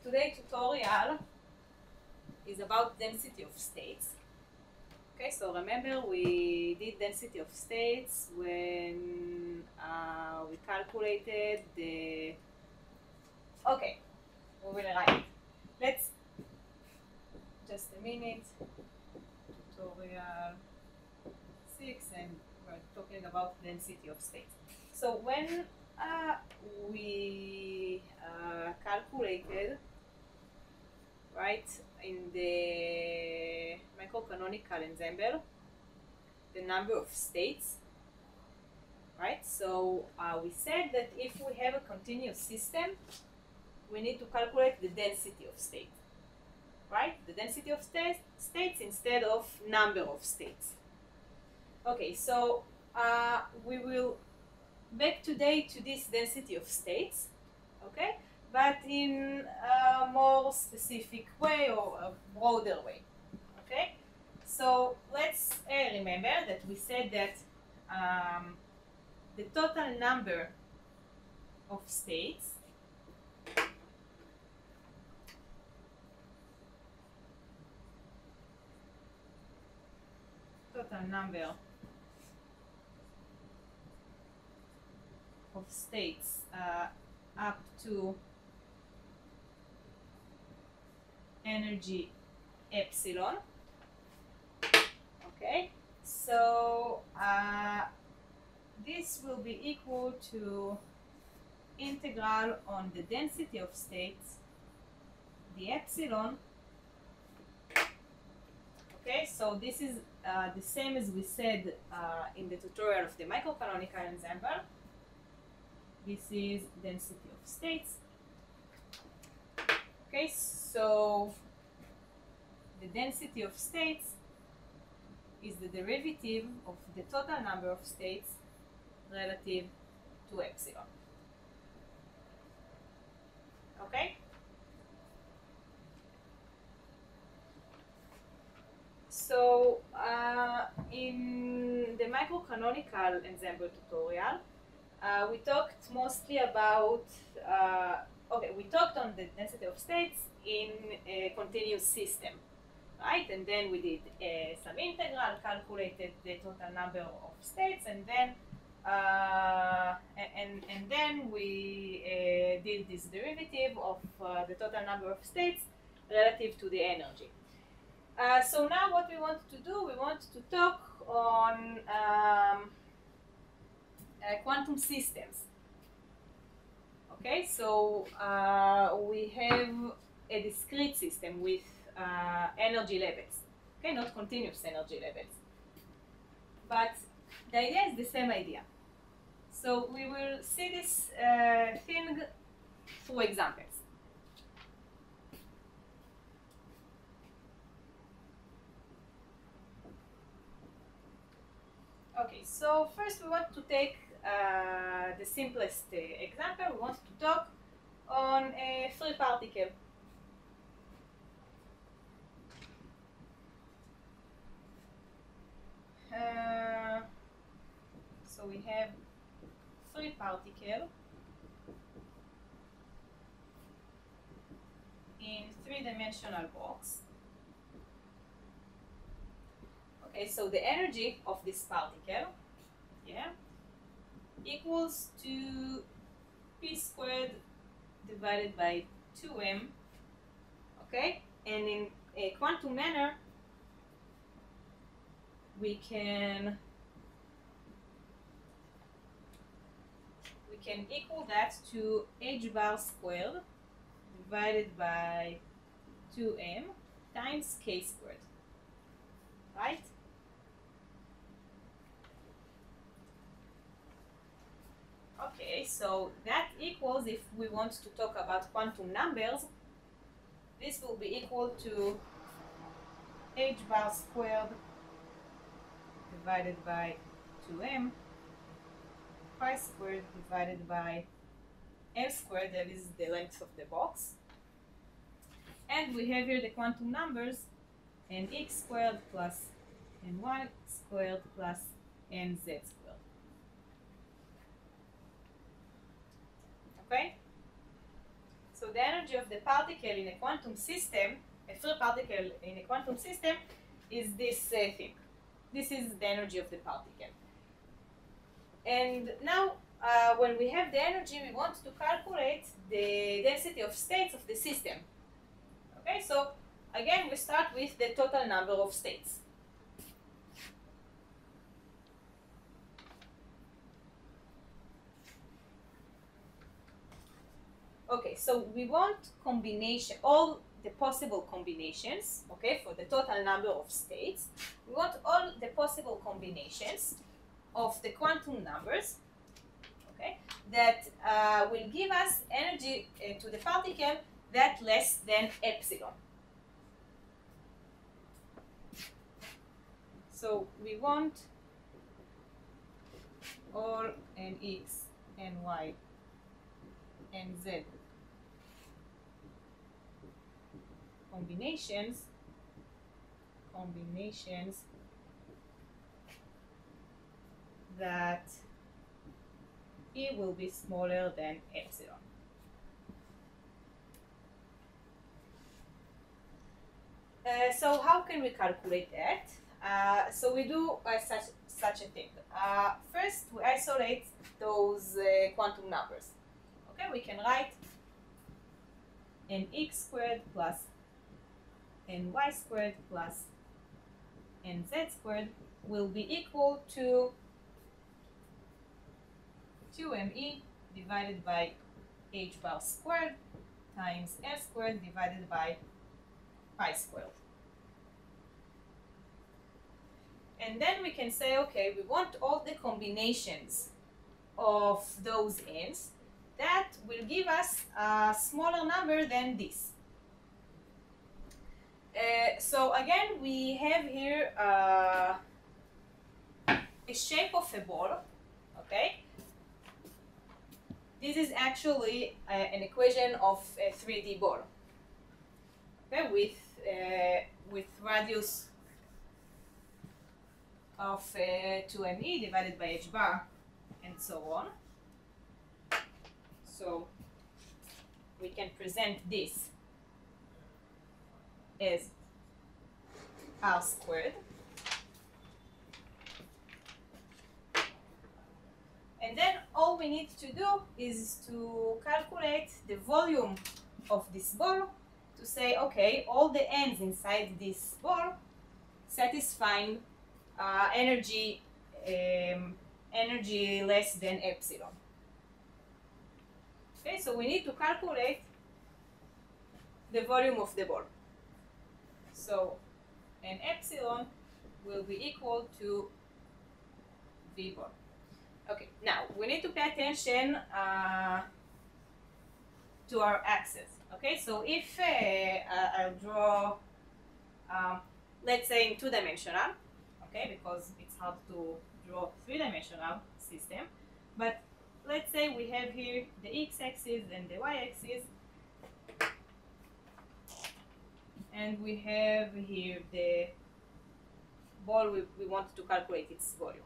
today's tutorial is about density of states. Okay, so remember we did density of states when we calculated the... Okay, we will write. Let's... Just a minute. Tutorial 6, and we're talking about density of states. So when we calculated, right, in the microcanonical ensemble, the number of states, right? So we said that if we have a continuous system, we need to calculate the density of states, right? The density of states instead of number of states. Okay, so we will back today to this density of states, okay, but in a more specific way or a broader way, okay. So let's remember that we said that the total number of states of states up to energy epsilon. Okay, so this will be equal to integral on the density of states, the epsilon. Okay, so this is the same as we said in the tutorial of the microcanonical ensemble. This is density of states. Okay, so the density of states is the derivative of the total number of states relative to epsilon. Okay? So in the microcanonical ensemble tutorial, we talked mostly about, we talked on the density of states in a continuous system, right? And then we did some integral, calculated the total number of states, and then we did this derivative of the total number of states relative to the energy. So now what we want to do, we want to talk on quantum systems. Okay, so we have a discrete system with energy levels. Okay, not continuous energy levels. But the idea is the same idea. So we will see this thing through examples. Okay, so first we want to take the simplest example. We want to talk on a free particle. So we have free particle in three-dimensional box. Okay, so the energy of this particle, equals to p squared divided by 2m. Okay, and in a quantum manner, we can equal that to h bar squared divided by 2m times k squared, right? Okay, so that equals, if we want to talk about quantum numbers, this will be equal to h bar squared divided by 2m pi squared divided by l squared, that is the length of the box. And we have here the quantum numbers, nx squared plus ny squared plus nz squared. Okay? So the energy of the particle in a quantum system, a free particle in a quantum system, is this thing. This is the energy of the particle. And now, when we have the energy, we want to calculate the density of states of the system. Okay, so again, we start with the total number of states. Okay, so we want combination, all the possible combinations, okay, for the total number of states. We want all the possible combinations of the quantum numbers, okay, that will give us energy to the particle that less than epsilon. So we want all nx, ny, and z combinations that E will be smaller than epsilon. So how can we calculate that? So we do such a thing. First, we isolate those quantum numbers. Okay, we can write nx squared plus ny squared plus nz squared will be equal to 2me divided by h bar squared times l squared divided by pi squared. And then we can say, okay, we want all the combinations of those n's that will give us a smaller number than this. So again, we have here a shape of a ball, okay? This is actually an equation of a 3D ball, okay, with radius of 2me divided by h bar and so on. So we can present this as r squared. And then all we need to do is to calculate the volume of this ball to say, okay, all the ends inside this ball satisfying energy less than epsilon. Okay, so we need to calculate the volume of the ball. So an epsilon will be equal to v ball. Okay, now we need to pay attention to our axis. Okay, so if I'll draw, let's say in two-dimensional, okay, because it's hard to draw three-dimensional system, but let's say we have here the x-axis and the y-axis, and we have here the ball we want to calculate its volume.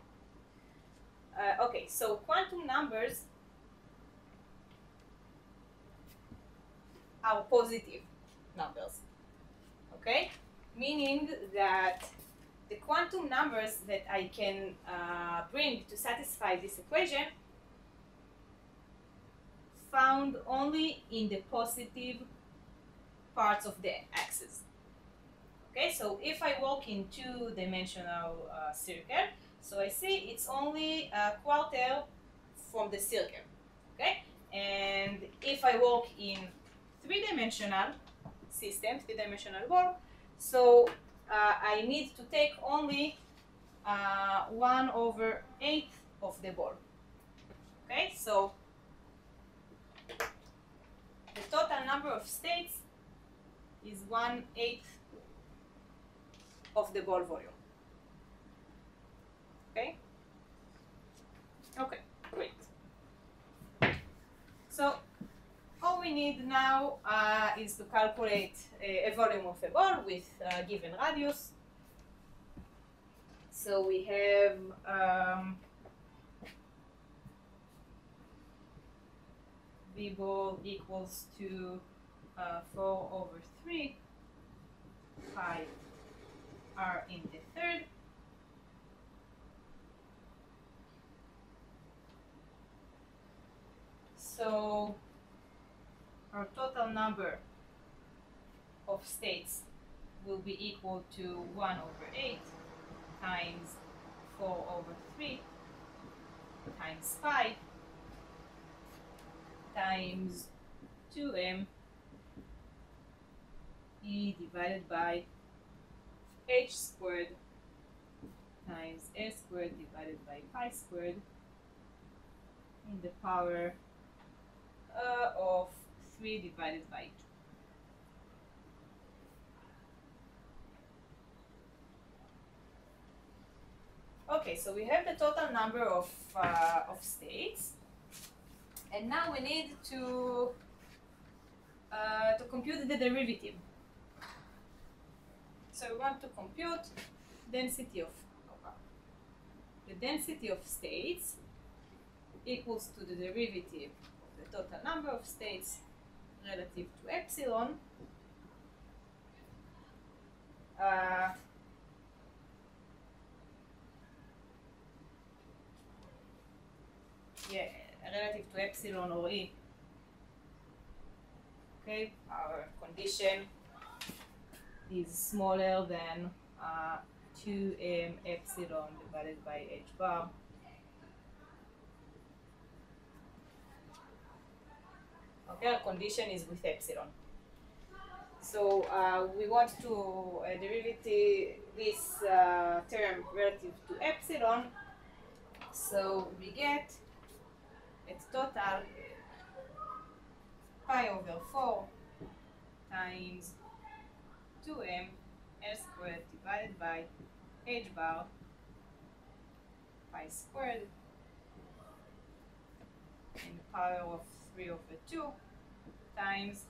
Okay, so quantum numbers are positive numbers, okay? Meaning that the quantum numbers that I can bring to satisfy this equation found only in the positive parts of the axis. Okay, so if I walk in two-dimensional circle, so I see it's only a quarter from the circle. Okay, and if I walk in three-dimensional system, three-dimensional ball, so I need to take only 1/8 of the ball. Okay, so the total number of states is 1/8 of the ball volume. Okay? Okay, great. So all we need now is to calculate a volume of a ball with a given radius. So we have v ball equals to 4 over 3, 5 are in the third. So our total number of states will be equal to 1 over 8 times 4 over 3 times 5 times 2m e divided by h squared times s squared divided by pi squared in the power of 3 divided by 2. Okay, so we have the total number of states, and now we need to compute the derivative. So we want to compute density of the density of states equals to the derivative of the total number of states relative to epsilon relative to epsilon or e. Okay, our condition is smaller than 2m epsilon divided by h bar. Okay, our condition is with epsilon. So we want to derivative this term relative to epsilon. So we get its total pi over 4 times 2m l squared divided by h bar pi squared in the power of 3 over 2 times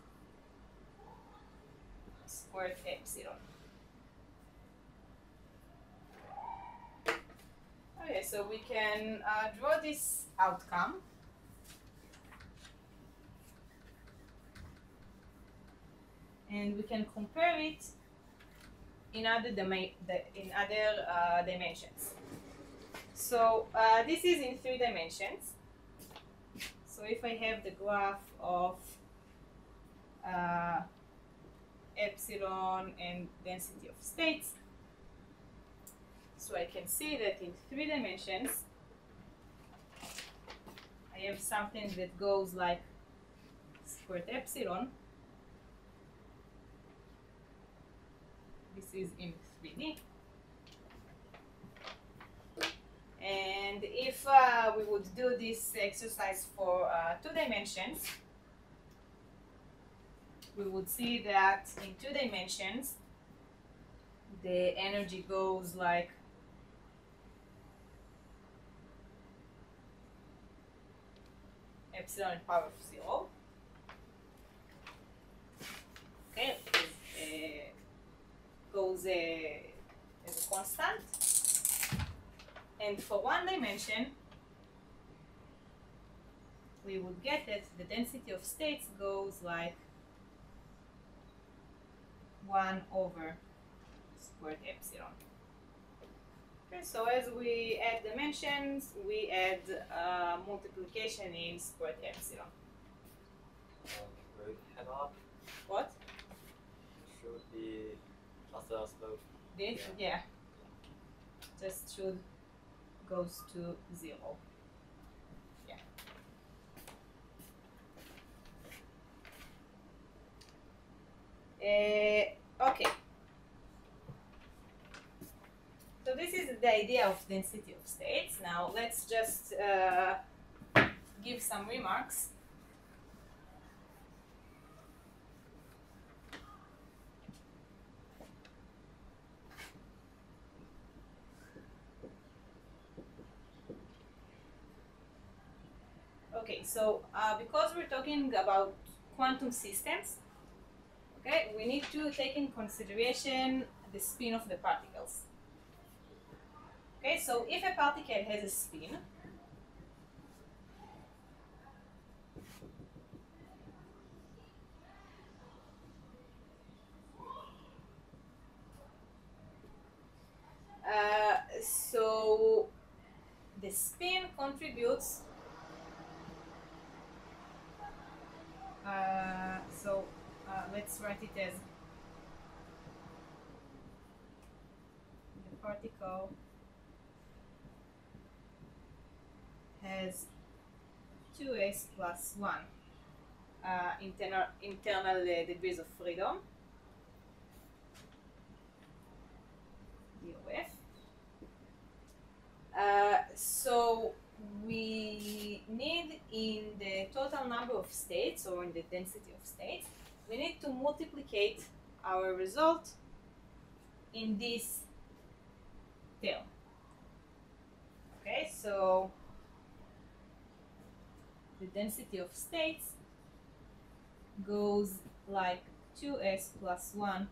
squared epsilon. Okay, so we can draw this outcome. And we can compare it in other dimensions. So this is in 3 dimensions. So if I have the graph of epsilon and density of states, so I can see that in 3 dimensions I have something that goes like squared epsilon. This is in 3D. And if we would do this exercise for 2 dimensions, we would see that in 2 dimensions the energy goes like epsilon in power of 0. Okay, goes as a constant. And for 1 dimension, we would get that the density of states goes like 1 over squared epsilon. Okay, so as we add dimensions, we add multiplication in squared epsilon. Will it head up? What? It should be just a slope. This? Yeah. Just should goes to 0. Yeah. Okay. So this is the idea of density of states. Now let's just give some remarks. Okay, so because we're talking about quantum systems, okay, we need to take in consideration the spin of the particles. Okay, so if a particle has a spin, contributes. So let's write it as the particle has 2s plus 1 internal degrees of freedom, DOF. So we need, in the total number of states, or in the density of states, we need to multiplicate our result in this term. Okay, so the density of states goes like 2s plus 1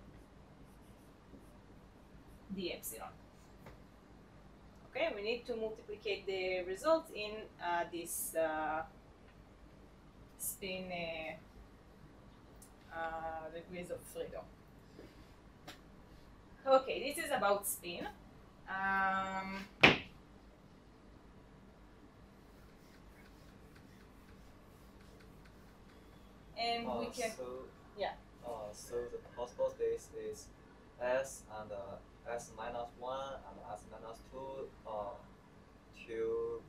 d epsilon. Okay, we need to multiplicate the result in this spin degrees of freedom. Okay, this is about spin. And we can, yeah. So the possible states is s and s minus 1 and s minus 2 to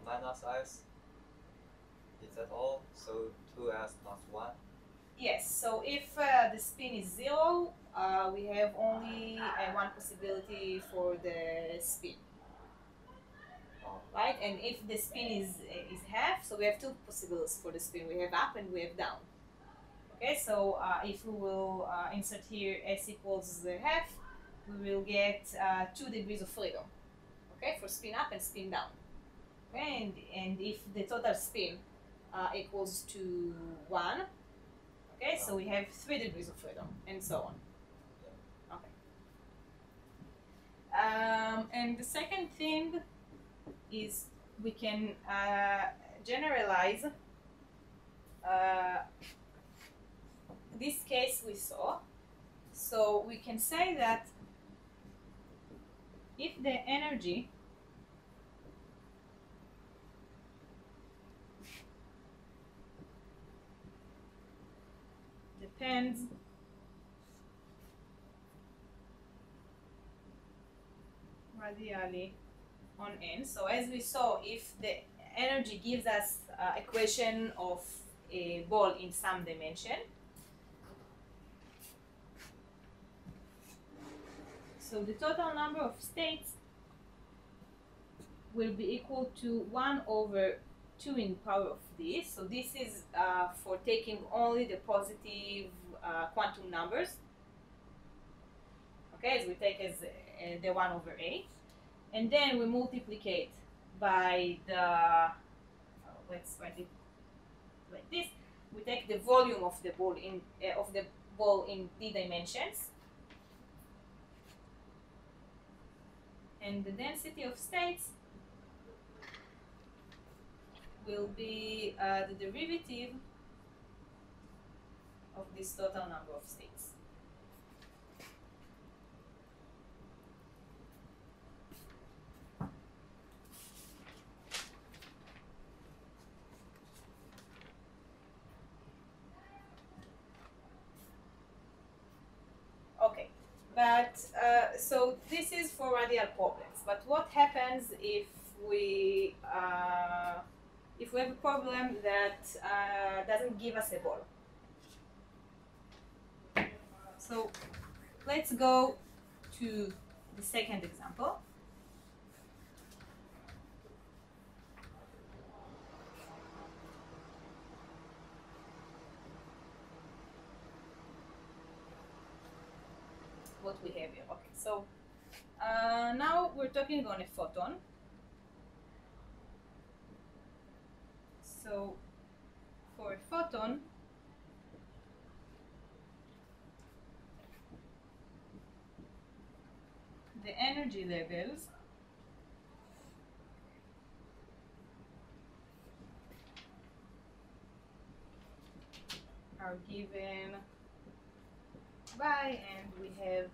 minus s. Is that all? So 2s plus 1? Yes, so if the spin is 0, we have only one possibility for the spin. Right, and if the spin is half, so we have two possibilities for the spin. We have up and we have down. Okay, so if we will insert here s equals half, we will get 2 degrees of freedom. Okay, for spin up and spin down. Okay, and if the total spin equals to 1, okay, so we have 3 degrees of freedom, and so on. Okay. And the second thing is we can generalize this case we saw. So we can say that if the energy depends radially on n. So as we saw, if the energy gives us equation of a ball in some dimension, so the total number of states will be equal to 1 over 2 in power of this. So this is for taking only the positive quantum numbers. Okay, as we take as the 1 over a. And then we multiplicate by the, let's write it like this. We take the volume of the ball in d dimensions, and the density of states will be the derivative of this total number of states. But so this is for radial problems. But what happens if we have a problem that doesn't give us a ball? So let's go to the second example. What we have here. Okay, so now we're talking on a photon. So for a photon, the energy levels are given by, and we have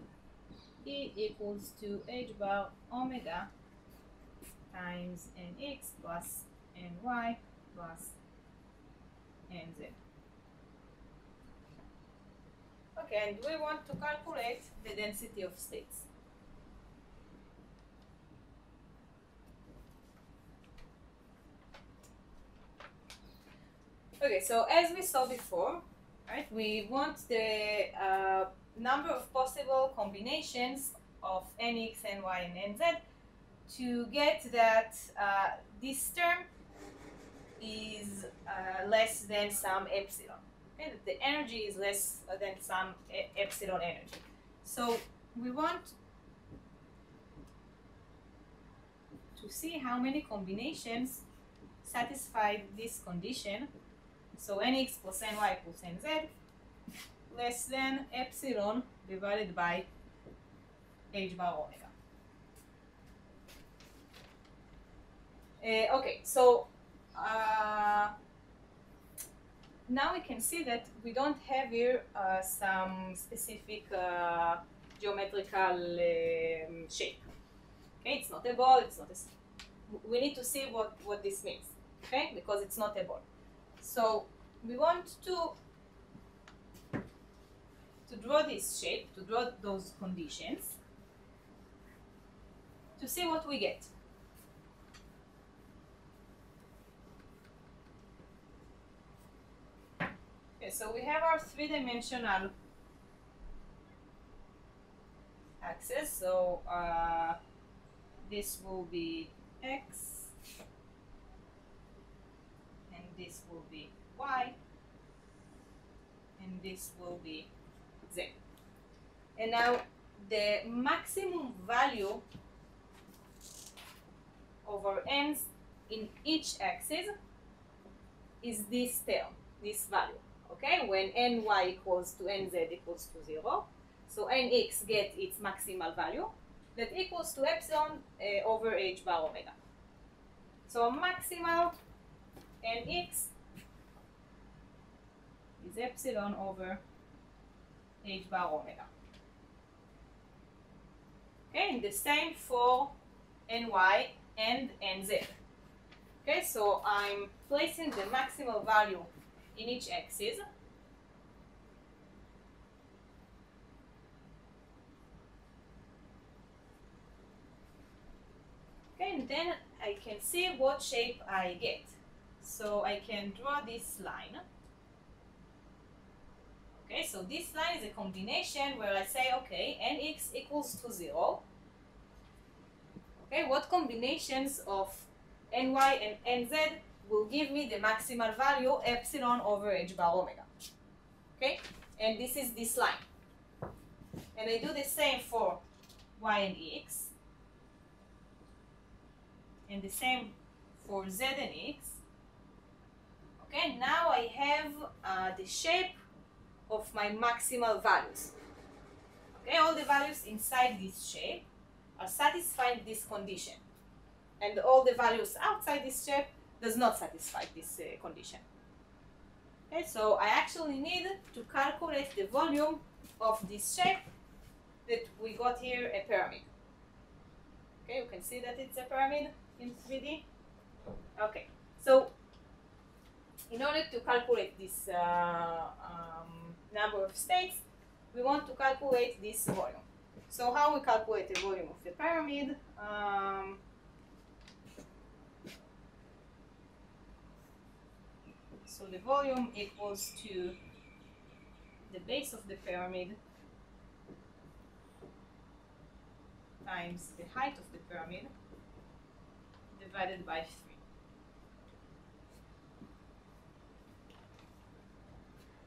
E equals to h bar omega times nx plus ny plus nz. Okay, and we want to calculate the density of states. Okay, so as we saw before, right, we want the number of possible combinations of nx, ny, and nz to get that this term is less than some epsilon. Okay, that the energy is less than some epsilon energy. So we want to see how many combinations satisfy this condition. So nx plus ny equals nz less than epsilon divided by h bar omega. Okay, so now we can see that we don't have here some specific geometrical shape. Okay, it's not a ball, it's not a... We need to see what this means, okay, because it's not a ball. So we want to draw this shape, to draw those conditions, to see what we get. Okay, so we have our three-dimensional axis. So this will be x, and this will be y, and this will be z. And now the maximum value over n's in each axis is this term, this value. Okay, when ny equals to nz equals to 0, so nx gets its maximal value that equals to epsilon over h bar omega. So maximal nx is epsilon over h bar omega. Okay, and the same for ny and nz. Okay, so I'm placing the maximal value in each axis. Okay, and then I can see what shape I get. So I can draw this line. Okay, so this line is a combination where I say, okay, nx equals to 0. Okay, what combinations of ny and nz will give me the maximal value epsilon over h bar omega. Okay, and this is this line. And I do the same for y and x, and the same for z and x. Okay, now I have the shape of my maximal values. Okay, all the values inside this shape are satisfying this condition, and all the values outside this shape does not satisfy this condition. Okay, so I actually need to calculate the volume of this shape that we got here, a pyramid. Okay, you can see that it's a pyramid in 3D. Okay, so in order to calculate this number of states, we want to calculate this volume. So how we calculate the volume of the pyramid? So the volume equals to the base of the pyramid times the height of the pyramid divided by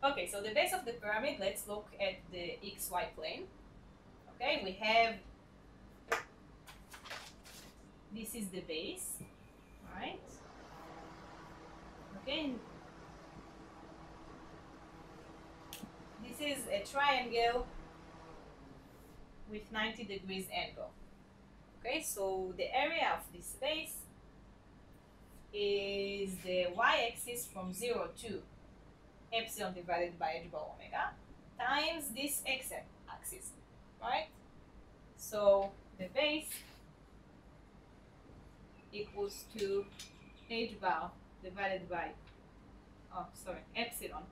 3. Okay, so the base of the pyramid, let's look at the xy plane. Okay, we have, this is the base, right? Okay, this is a triangle with 90 degrees angle. Okay, so the area of this base is the y-axis from 0 to epsilon divided by h bar omega times this x-axis, right? So the base equals to h bar divided by, epsilon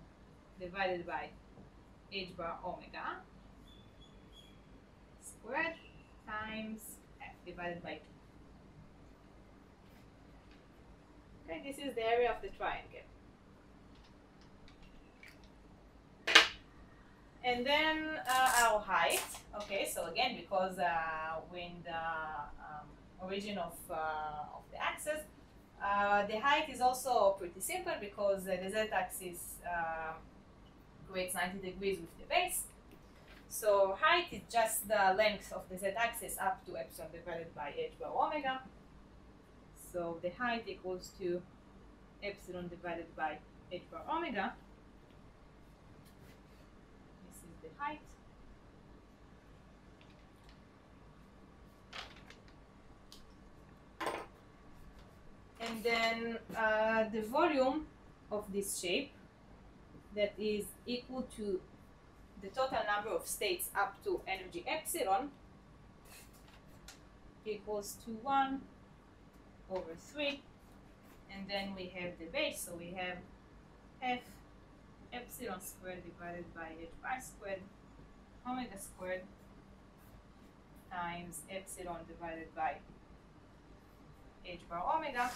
divided by h bar omega squared times f divided by 2. Okay, this is the area of the triangle. And then our height. Okay, so again, because we're in the origin of the axis, the height is also pretty simple because the z-axis creates 90 degrees with the base. So height is just the length of the z-axis up to epsilon divided by h bar omega. So the height equals to epsilon divided by h bar omega. This is the height. And then the volume of this shape, that is equal to the total number of states up to energy epsilon, equals to 1 over 3. And then we have the base, so we have f epsilon squared divided by h bar squared omega squared times epsilon divided by h bar omega.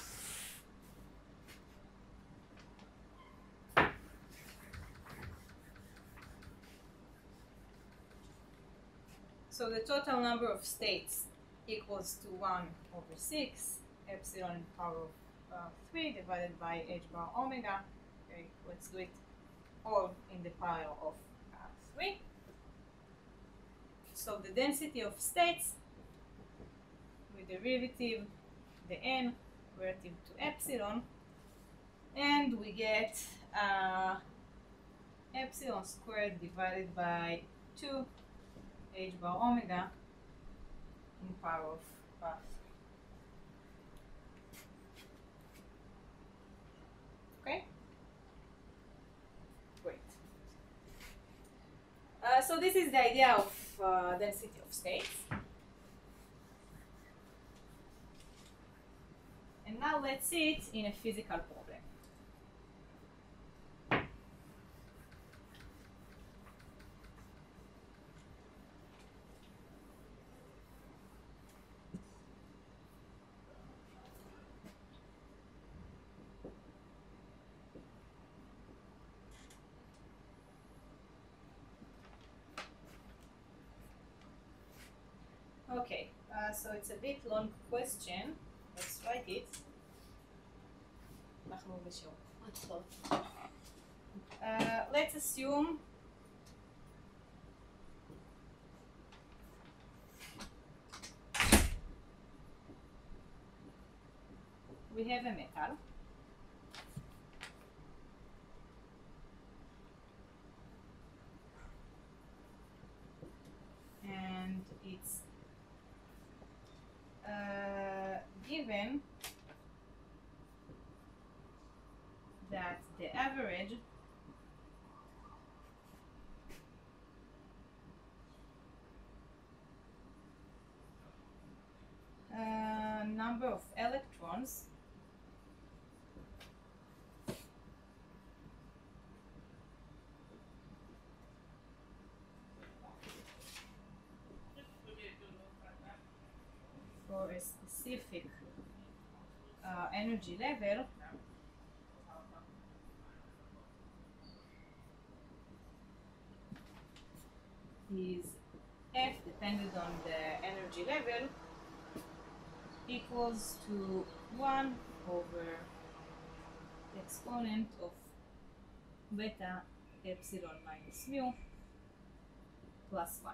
So the total number of states equals to 1 over 6 epsilon in power of 3 divided by h bar omega. Okay, let's do it all in the power of 3. So the density of states with derivative, the n relative to epsilon, and we get epsilon squared divided by 2 h bar omega in power of 3. Okay, great. So this is the idea of density of states. And now let's see it in a physical problem. Okay, so it's a bit long question. Let's write it. Let's assume we have a metal and it's given that the average number of electrons for a specific energy level is F dependent on the energy level equals to 1 over the exponent of beta epsilon minus mu plus 1.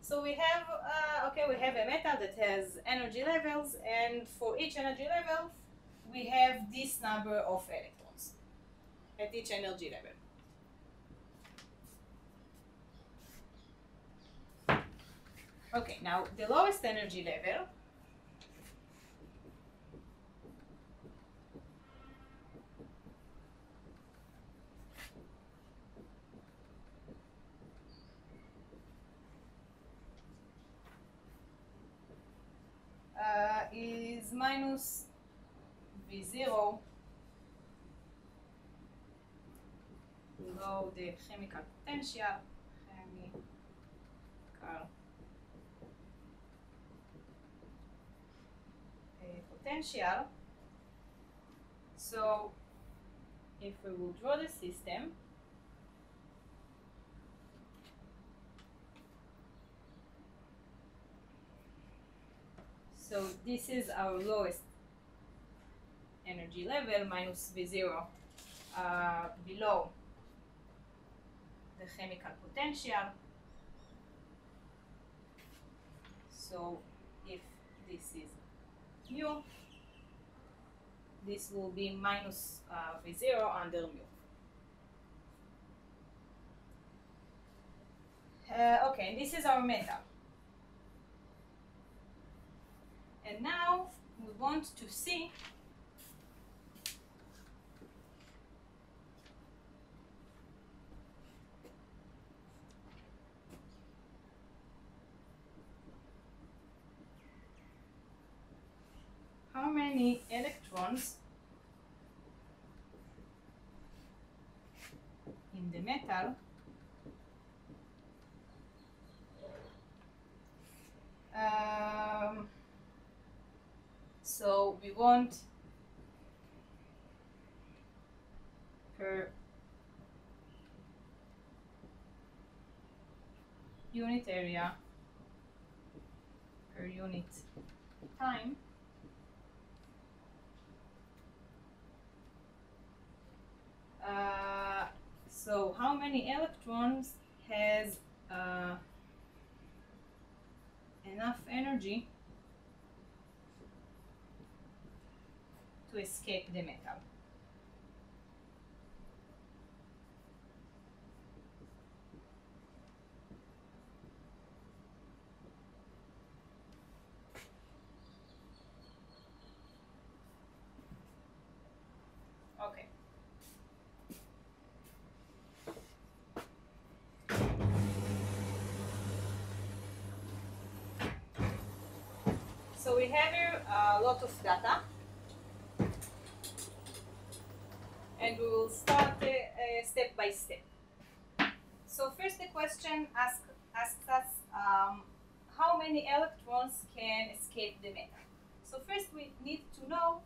So we have we have a metal that has energy levels, and for each energy level we have this number of electrons at each energy level. Okay, now the lowest energy level is minus V0 below the chemical potential, potential. So if we will draw the system, so this is our lowest energy level, minus V0, below the chemical potential. So if this is mu, this will be minus V0 under mu. Okay, this is our metal. And now we want to see how many electrons in the metal so we want per unit area per unit time. So how many electrons has enough energy to escape the metal? Okay. So we have here a lot of data, and we will start step by step. So first the question asks us how many electrons can escape the metal. So first we need to know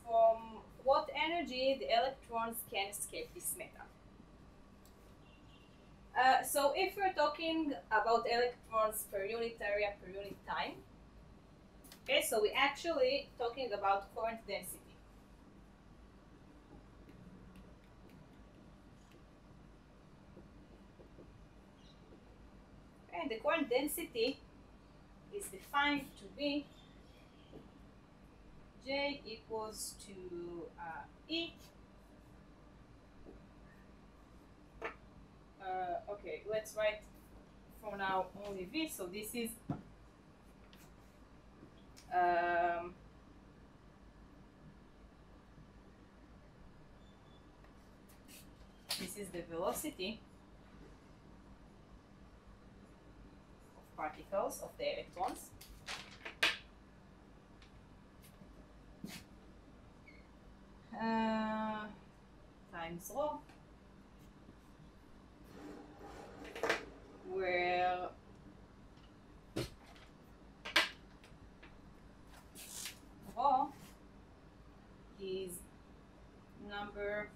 from what energy the electrons can escape this metal. So if we're talking about electrons per unit area per unit time, okay, so we're actually talking about current density. And the current density is defined to be J equals to E. Okay, let's write for now only V. So this is the velocity of particles, of the electrons. Times rho, where rho is number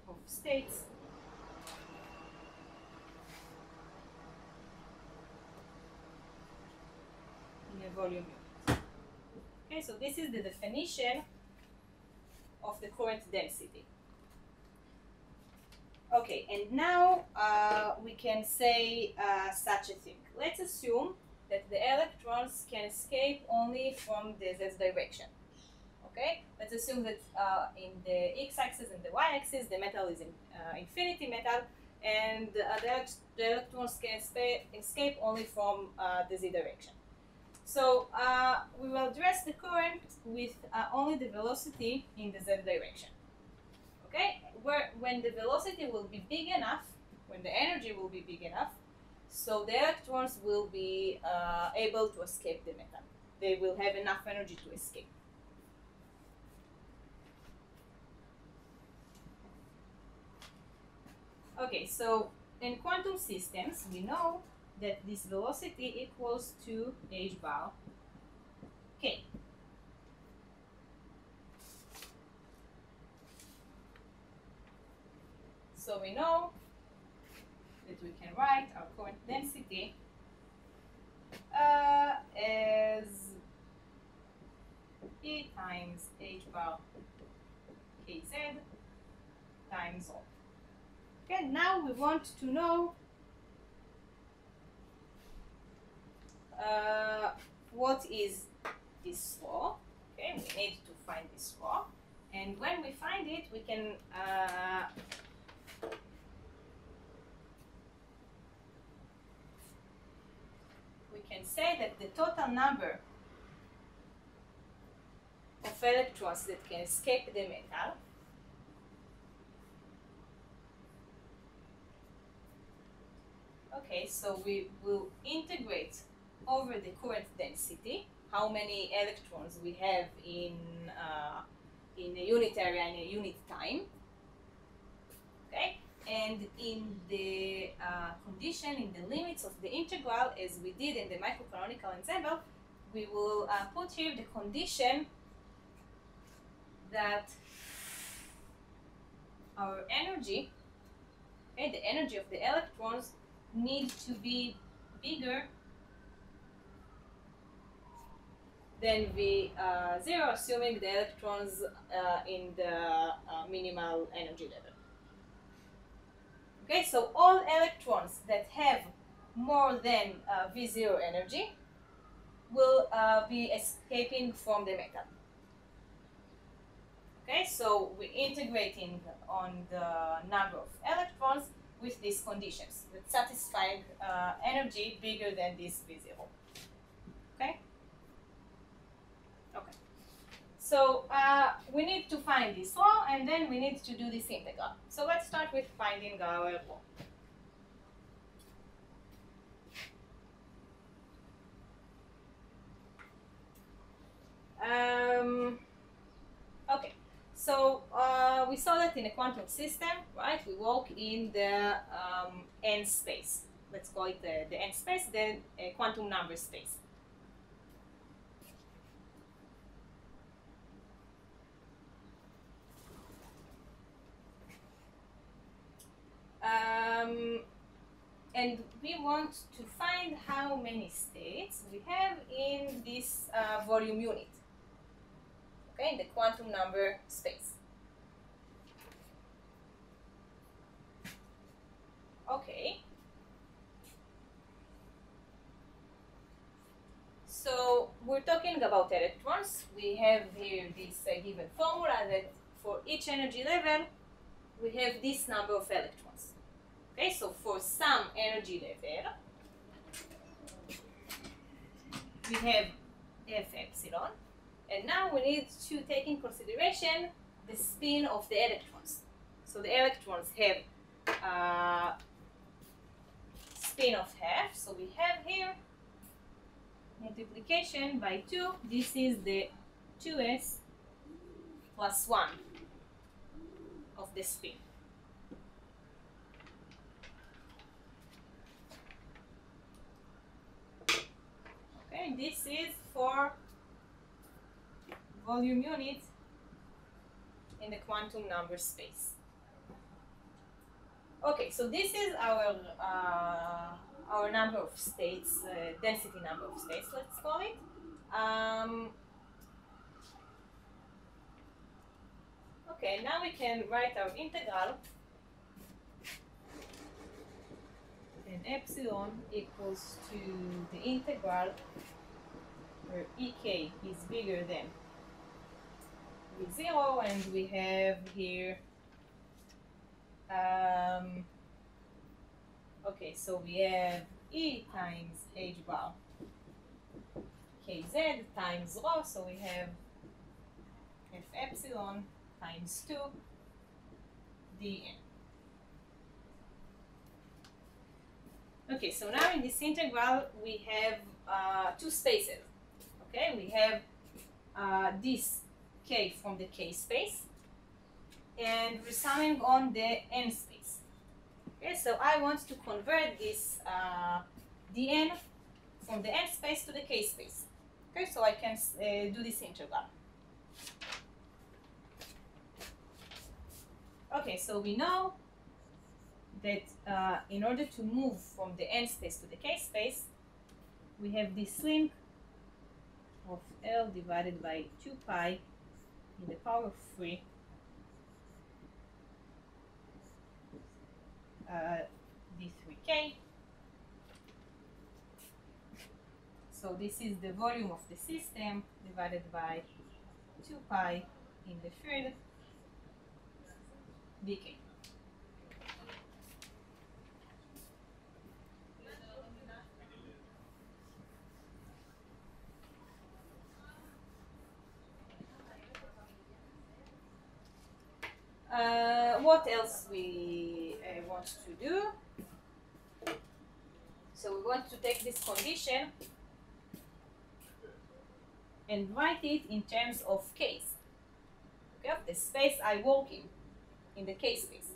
of states in a volume unit. Okay, so this is the definition of the current density. Okay, and now we can say such a thing. Let's assume that the electrons can escape only from the z direction. Okay, let's assume that in the x-axis and the y-axis the metal is in infinity metal, and the electrons can escape only from the z direction. So we will address the current with only the velocity in the z direction. Okay, when the velocity will be big enough, when the energy will be big enough, so the electrons will be able to escape the metal. they will have enough energy to escape. Okay, so in quantum systems, we know that this velocity equals to h bar k. So we know that we can write our current density as E times h bar kz times rho. Okay, now we want to know what is this rho. Okay, we need to find this rho, and when we find it, we can say that the total number of electrons that can escape the metal okay, so we will integrate over the current density, how many electrons we have in a unit area in a unit time, okay, and in the condition, in the limits of the integral, as we did in the microcanonical ensemble, we will put here the condition that our energy, okay, the energy of the electrons, need to be bigger than V0, assuming the electrons in the minimal energy level. Okay, so all electrons that have more than V0 energy will be escaping from the metal. Okay, so we're integrating on the number of electrons with these conditions that satisfying energy bigger than this V0. Okay? Okay. So we need to find this rho, and then we need to do this integral. So let's start with finding our rho. Okay, so we saw that in a quantum system, right? We work in the n space. Let's call it the n space, then a quantum number space. And we want to find how many states we have in this volume unit, okay, in the quantum number space. Okay. So we're talking about electrons. We have here this given formula that for each energy level, we have this number of electrons. Okay, so for some energy level, we have F epsilon, and now we need to take in consideration the spin of the electrons. So the electrons have spin of half, so we have here multiplication by 2. This is the 2s plus 1 of the spin. Okay, this is for volume unit in the quantum number space. Okay, so this is our number of states, density number of states, let's call it. Okay, now we can write our integral, and epsilon equals to the integral where ek is bigger than V0, and we have here okay, so we have E times h bar kz times rho, so we have f epsilon times 2 dn. Okay, so now in this integral we have two spaces. Okay, we have this k from the k space, and we're summing on the n space. Okay, so I want to convert this dn from the n space to the k space. Okay, so I can do this integral. Okay, so we know that in order to move from the n space to the k space, we have this link of L divided by 2 pi in the power of 3 d3k. So this is the volume of the system divided by 2 pi in the third dk. What else we want to do? So we want to take this condition and write it in terms of k's. Okay, of the space I work in the k space.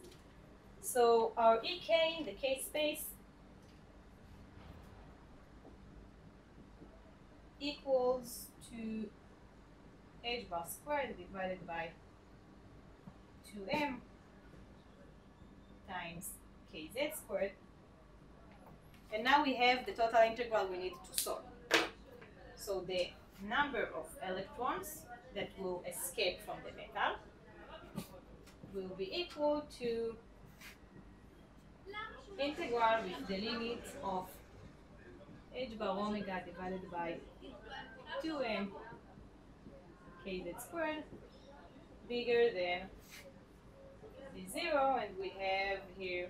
So our ek in the k space equals to h bar squared divided by 2m times kz squared. And now we have the total integral we need to solve. So the number of electrons that will escape from the metal will be equal to integral with the limit of h bar omega divided by 2m kz squared bigger than the 0, and we have here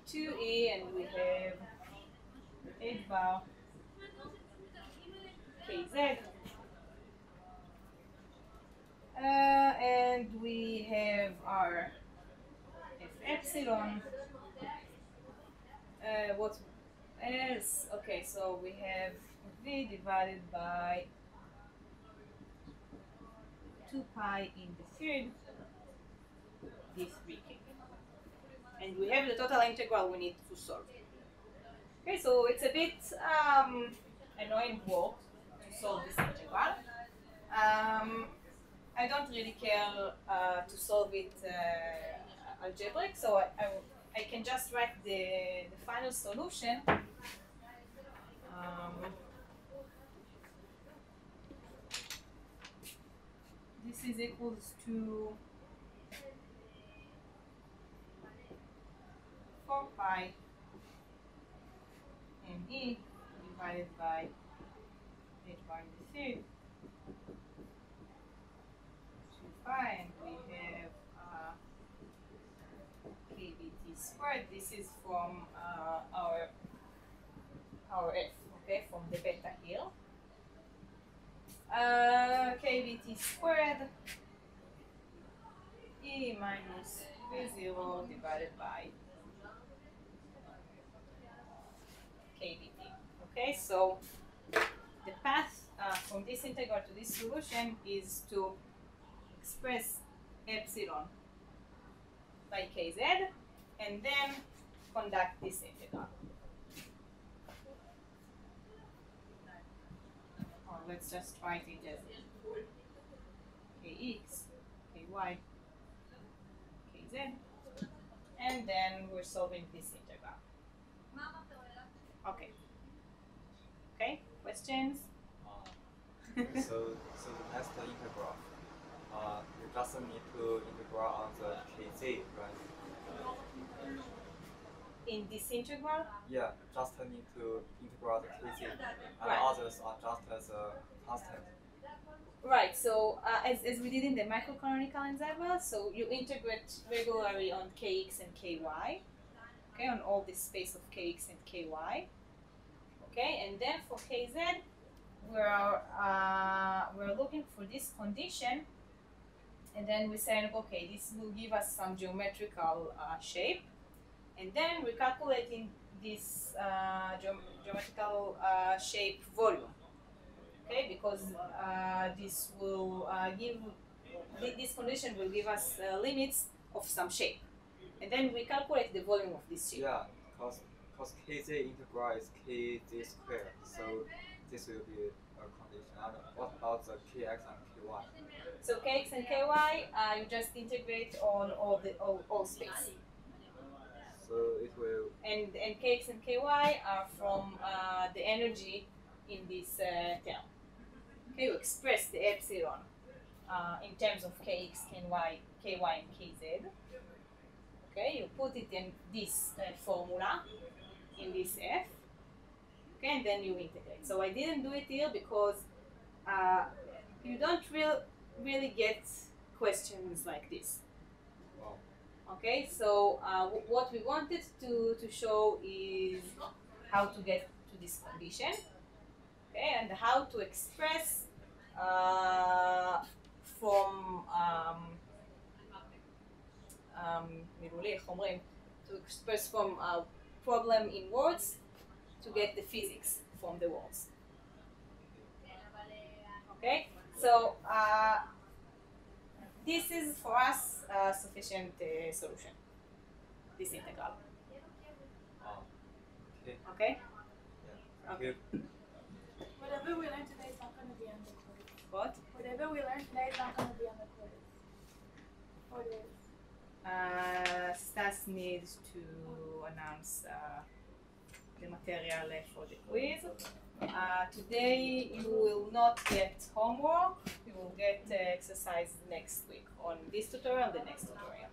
2e, and we have h bar kz, and we have our f epsilon. What else? Okay, so we have v divided by 2 pi in the third d3k. And we have the total integral we need to solve. Okay, so it's a bit annoying work to solve this integral. I don't really care to solve it algebraic, so I can just write the final solution. This is equals to 4 pi me divided by h bar in the third 2 pi, and we have kBt squared. This is from our f, okay, from the beta here. kBt squared e minus v0 divided by kBt. Okay, so the path from this integral to this solution is to express epsilon by kz and then conduct this integral. Or let's just write it as kx, ky, kz, and then we're solving this integral. Okay. Okay, questions? So the next integral, you just need to integral on the kz, right? In this integral? Yeah, just need to integral the kz, and Right. others are just as a constant. Right, so as we did in the microcanonical ensemble, so you integrate regularly on kx and ky, okay, on all this space of kx and ky, okay, and then for kz, we're looking for this condition, and then we say, okay, this will give us some geometrical shape, and then we're calculating this geometrical shape volume. Okay, because this will this condition will give us limits of some shape, and then we calculate the volume of this shape. Yeah, because kz integral is kz squared, so this will be a condition. And what about the kx and ky? So kx and ky, you just integrate on all space. So it will. And kx and ky are from the energy in this term. Okay, you express the epsilon in terms of kx, ky, and kz. Okay, you put it in this formula, in this f. Okay, and then you integrate. So I didn't do it here because you don't really get questions like this. Wow. Okay, so what we wanted to show is how to get to this condition, okay, and how to express from to express from a problem in words to get the physics from the words. Okay, so this is for us a sufficient solution, this integral. Okay. Okay? Yeah. Okay. Whatever we learned today is not going to be on the quiz. What? Whatever we learned today is not going to be on the quiz. Or it is. Stas needs to announce the material for the quiz. Today you will not get homework, you will get exercise next week on this tutorial and the next tutorial.